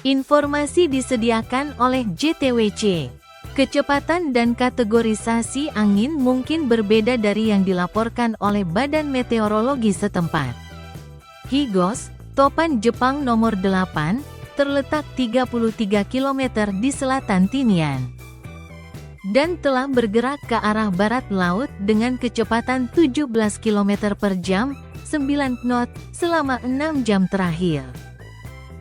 Informasi disediakan oleh JTWC. Kecepatan dan kategorisasi angin mungkin berbeda dari yang dilaporkan oleh Badan Meteorologi setempat. Higos, topan Jepang nomor 8, terletak 33 km di selatan Tinian, dan telah bergerak ke arah barat laut dengan kecepatan 17 km per jam, 9 knot, selama 6 jam terakhir.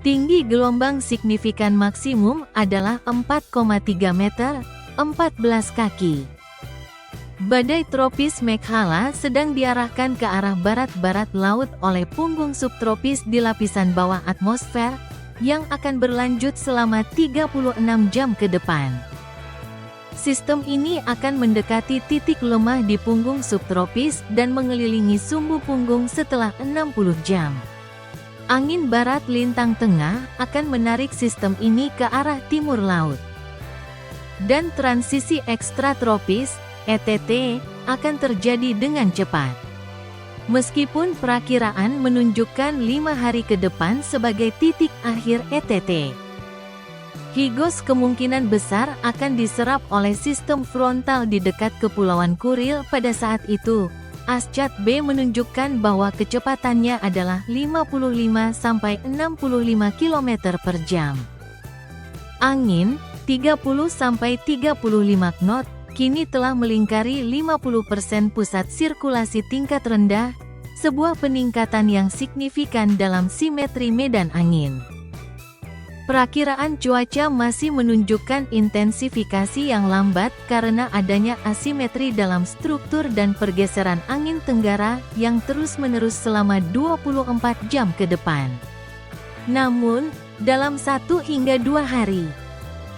Tinggi gelombang signifikan maksimum adalah 4,3 meter, 14 kaki. Badai tropis Mekhala sedang diarahkan ke arah barat-barat laut oleh punggung subtropis di lapisan bawah atmosfer, yang akan berlanjut selama 36 jam ke depan. Sistem ini akan mendekati titik lemah di punggung subtropis dan mengelilingi sumbu punggung setelah 60 jam. Angin barat lintang tengah akan menarik sistem ini ke arah timur laut. Dan transisi ekstratropis, ETT, akan terjadi dengan cepat. Meskipun perakiraan menunjukkan 5 hari ke depan sebagai titik akhir ETT. Higos kemungkinan besar akan diserap oleh sistem frontal di dekat Kepulauan Kuril pada saat itu. ASCAT B menunjukkan bahwa kecepatannya adalah 55–65 km per jam. Angin, 30–35 knot, kini telah melingkari 50% pusat sirkulasi tingkat rendah, sebuah peningkatan yang signifikan dalam simetri medan angin. Perakiraan cuaca masih menunjukkan intensifikasi yang lambat karena adanya asimetri dalam struktur dan pergeseran angin tenggara yang terus-menerus selama 24 jam ke depan. Namun, dalam 1 hingga 2 hari,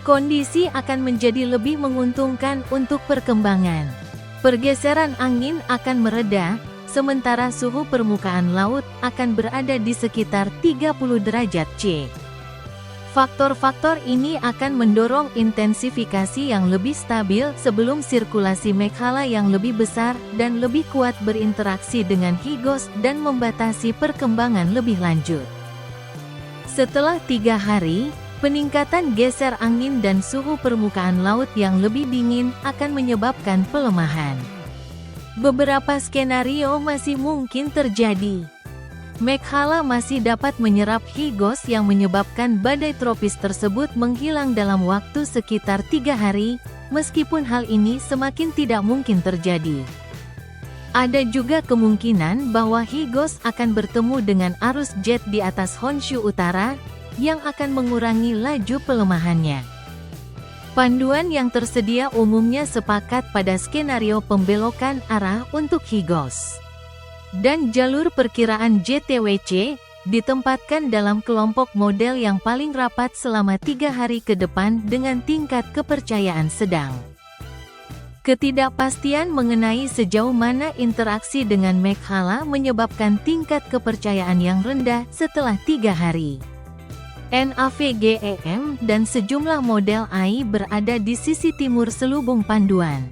kondisi akan menjadi lebih menguntungkan untuk perkembangan. Pergeseran angin akan mereda, sementara suhu permukaan laut akan berada di sekitar 30 derajat C. Faktor-faktor ini akan mendorong intensifikasi yang lebih stabil sebelum sirkulasi Mekhala yang lebih besar dan lebih kuat berinteraksi dengan Higos dan membatasi perkembangan lebih lanjut. Setelah 3 hari, peningkatan geser angin dan suhu permukaan laut yang lebih dingin akan menyebabkan pelemahan. Beberapa skenario masih mungkin terjadi. Mekhala masih dapat menyerap Higos yang menyebabkan badai tropis tersebut menghilang dalam waktu sekitar 3 hari, meskipun hal ini semakin tidak mungkin terjadi. Ada juga kemungkinan bahwa Higos akan bertemu dengan arus jet di atas Honshu Utara, yang akan mengurangi laju pelemahannya. Panduan yang tersedia umumnya sepakat pada skenario pembelokan arah untuk Higos. Dan jalur perkiraan JTWC ditempatkan dalam kelompok model yang paling rapat selama 3 hari ke depan dengan tingkat kepercayaan sedang. Ketidakpastian mengenai sejauh mana interaksi dengan Mekhala menyebabkan tingkat kepercayaan yang rendah setelah 3 hari. NAVGEM dan sejumlah model AI berada di sisi timur selubung panduan,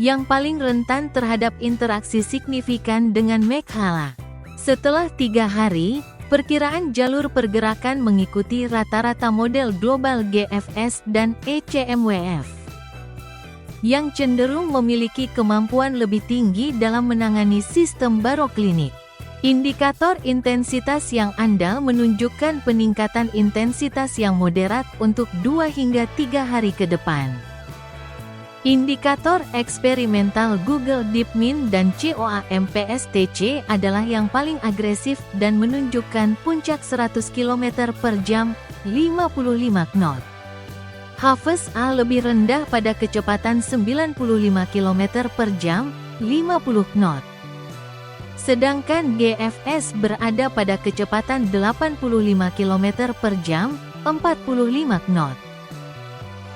yang paling rentan terhadap interaksi signifikan dengan Mekhala. Setelah 3 hari, perkiraan jalur pergerakan mengikuti rata-rata model global GFS dan ECMWF, yang cenderung memiliki kemampuan lebih tinggi dalam menangani sistem baroklinik. Indikator intensitas yang andal menunjukkan peningkatan intensitas yang moderat untuk 2 hingga 3 hari ke depan. Indikator eksperimental Google DeepMind dan COAMPSTC adalah yang paling agresif dan menunjukkan puncak 100 km per jam, 55 knot. Hafiz A lebih rendah pada kecepatan 95 km per jam, 50 knot. Sedangkan GFS berada pada kecepatan 85 km per jam, 45 knot.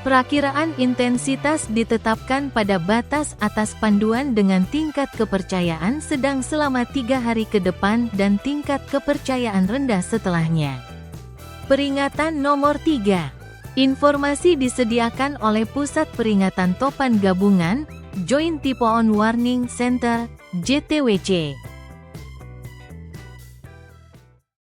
Perakiraan intensitas ditetapkan pada batas atas panduan dengan tingkat kepercayaan sedang selama 3 hari ke depan dan tingkat kepercayaan rendah setelahnya. Peringatan nomor 3. Informasi disediakan oleh Pusat Peringatan Topan Gabungan, Joint Typhoon Warning Center, JTWC.